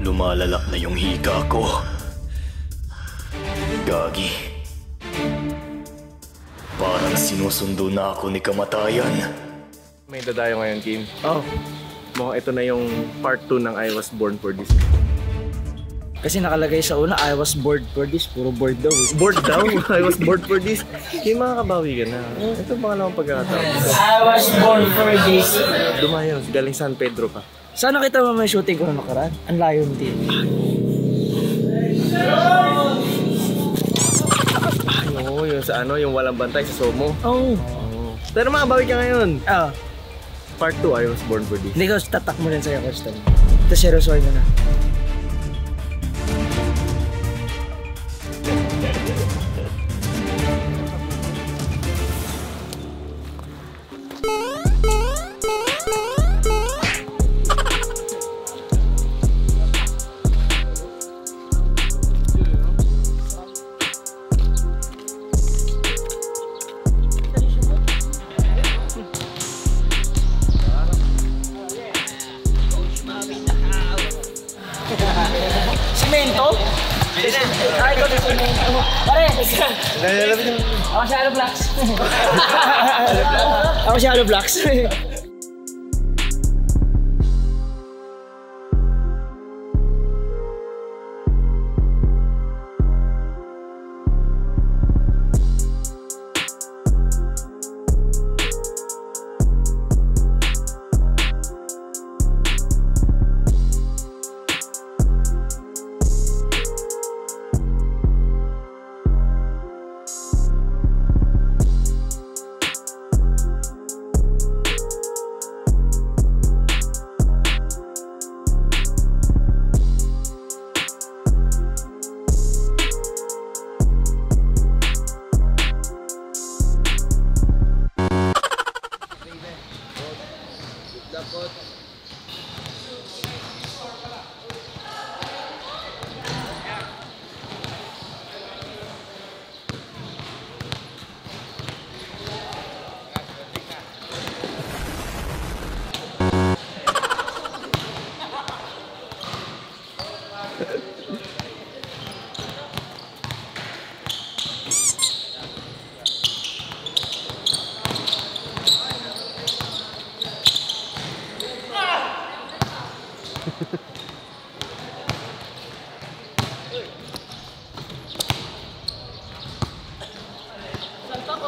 Lumalalak na yung hika ko. Gagi. Parang sinusundo na ako ni kamatayan. May dadayo ngayon, Kim. Oh, mukhang ito na yung part 2 ng I Was Born For This. Kasi nakalagay sa una, I was bored for this. Puro bored daw. Bored daw? I was bored for this. Kim, makakabawi ka na. Ito pangalawang pagkakataon. I was born for this. Dumayo, galing San Pedro pa. Sana kita mo may shooting ko na nakaraan. Ang layo mo din. Oo, yung sa ano, yung walang bantay sa Somo. Oo. Pero makabawi ka ngayon. Ah. Part 2, I Was Born For This. Hindi ko tatak mo rin sa'yo, Custom. Ito seryosoy mo na. Semento? Ay, ko sa semento. Pare! Ako si Aloblax. Ako si Aloblax.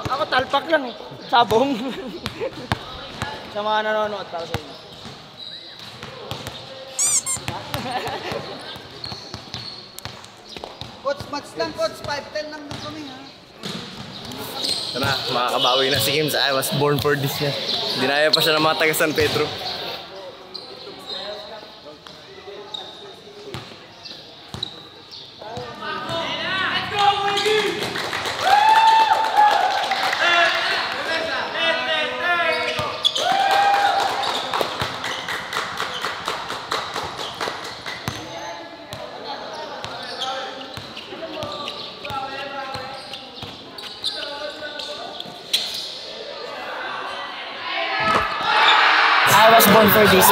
Ako talpak lang eh. Sabong. Sa mga nanonood para sa inyo. Coach, match lang coach. 5-10 lang na kami ha. Ito na, makakabawi na si Kim sa I Was Born For This niya. Dinaya pa siya ng mga taga San Pedro. I was born for this.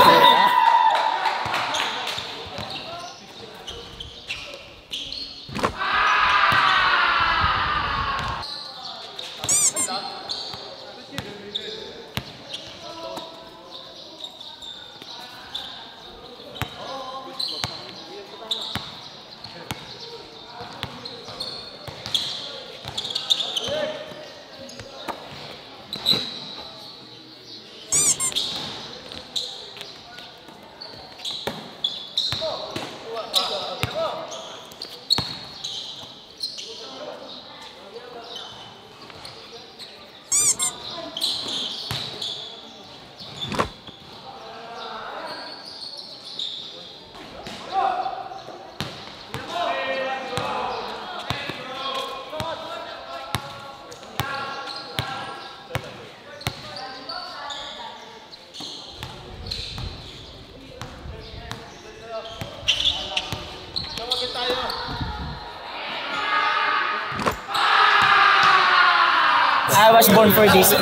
I was born for this.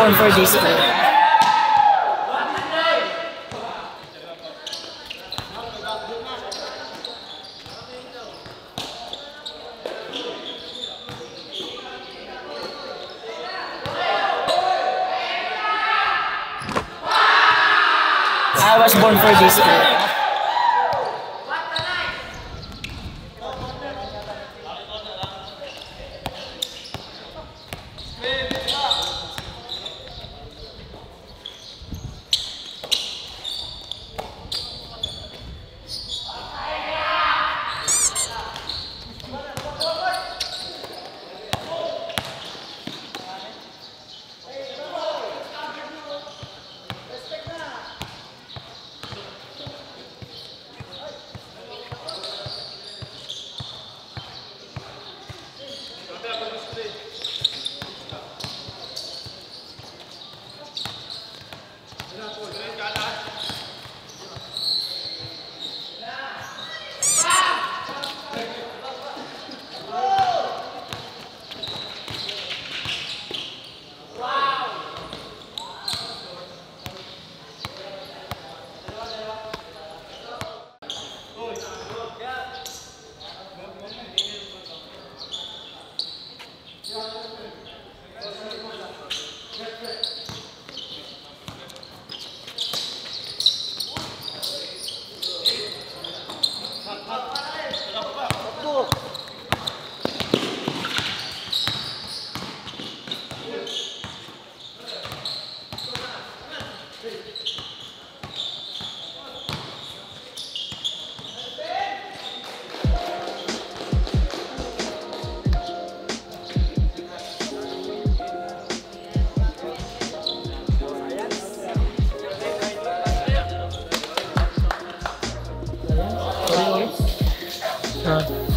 born for this. I was born for this.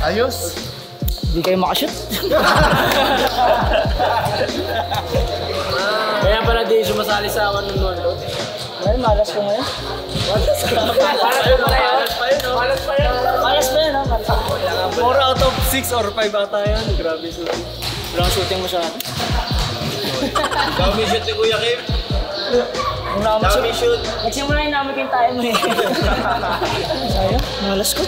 Ayos. Hindi kayo makashoot. Kaya pala di sumasali sa awan ng Norlot. Ngayon, malas ko ngayon. Malas pa yun, no? Malas pa yun, ha? 4 out of 6 or 5 ata yan. Grabe shooting. Walang shooting mo siya. Dami shoot ni Kuya Kim. Dami shoot. Nagsimula yung namin yung tayo mo eh. Sayang, malas ko.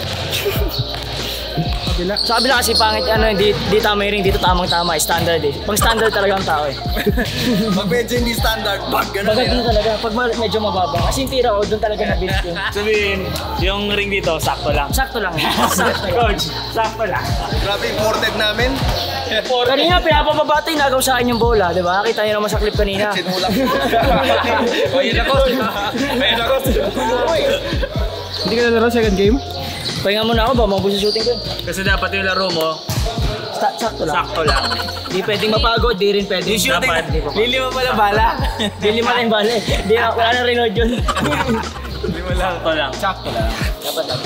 Sa kabila kasi pangit, di tama yung ring, dito tamang-tama, standard eh. Pag standard talaga ang tao eh. Pag medyo hindi standard, bag ganun Bagay din talaga, pag medyo mababa. Kasi yung tira ko, doon talaga na-build ko. Sabihin, yung ring dito, sakto lang. Sakto lang. Sakto lang. Coach, sakto lang. Grabe, imported namin. Kanina, pinapababata yung nagaw sa akin yung bola, di ba? Kita nyo naman sa clip kanina. Sinulak. Ayun ako. Ayun ako. Hindi ka nalaro second game? Pahinga muna ako ba, mabos yung shooting ko yun. Kasi dapat yung laro mo, Sakto lang. sakto lang. Di pwedeng mapagod, di rin pwedeng. Yung shooting, Dapat. lili mo pala bala. Di lima lang yung bala eh. Wala na reload yun. Hindi mo lang. Sakto lang. Sakto lang. Dapat lang.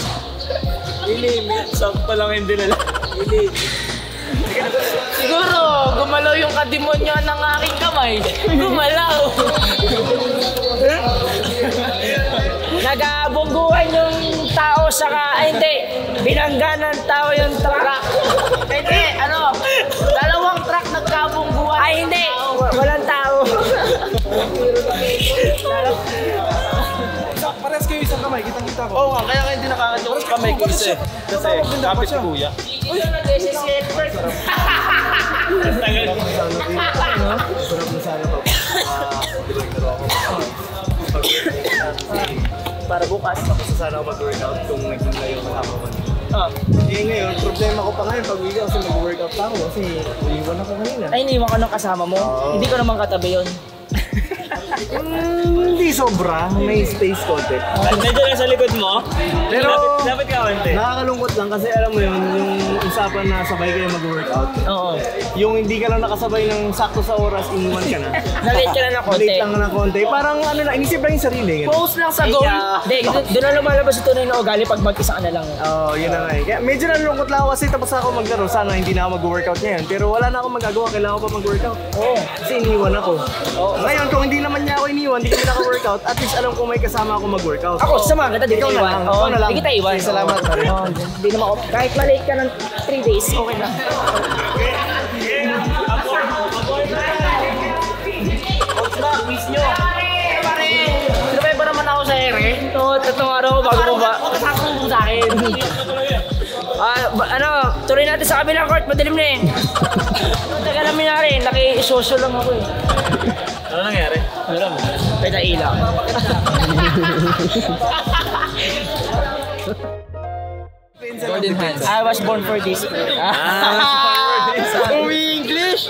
Sakto lang hindi na lang. Siguro, gumalaw yung kademonyo ng aking kamay. Gumalaw. Nagabungguhan yung tao hindi. Binangga ng tao yung truck. Hindi, dalawang truck nagkabungguhan. Ay, hindi. Walang tao. Pares kayo isang kamay, kitang-kita ko. Oo nga, kaya hindi nakakanta ko kamay ko isa. Kasi kapit si Kuya. Para bukas. Tapos sana ako mag-workout kung naging kayo kasama ko. Ngayon, problema ko pa ngayon pag uwi kasi mag-workout pa ako kasi uliwan ako kanina. Ay, iniwan ka ng kasama mo. Hindi ko naman katabi yun. Hindi sobra, may space konti. Medyo nasa likod mo. Pero Dapat ka konti. nakakalungkot lang kasi alam mo yun, yung usapan na sabay kayo mag-workout. Oo. Yung hindi ka lang nakasabay ng sakto sa oras, iniwan ka na. Nalate ka na ng konti. Late lang ng konti. Parang inisip lang yung sarili. Close lang sa goal. Hindi, doon na lumalabas yung tunay na ugali pag mag-isa ka na lang. Oo, yun na nga eh. Kaya medyo nalulungkot lang ako kasi tapos na ako maglaro. Sana hindi na ako mag-workout ngayon. Pero wala na akong magagawa. Kailangan ko pa mag-workout. Oo. Kasi iniwan ako. Ngayon, kung hindi naman niya ako iniwan, hindi kami naka-workout, at least alam ko may kasama ako mag-workout. Ako, samahan kita, di kita Ikaw na iwan. lang, ikaw na lang. Di kita iwan. Sige, salamat. Oo, Hindi naman ako. Kahit malate ka ng 3 days, okay lang. Coach na, Tuloy natin sa kabilang court, madilim na eh. Teka lang minari, naki-isoso lang ako eh. Ano nangyari? Alam mo, pwede ilaw. Golden hands. I was born for this. Uwi English!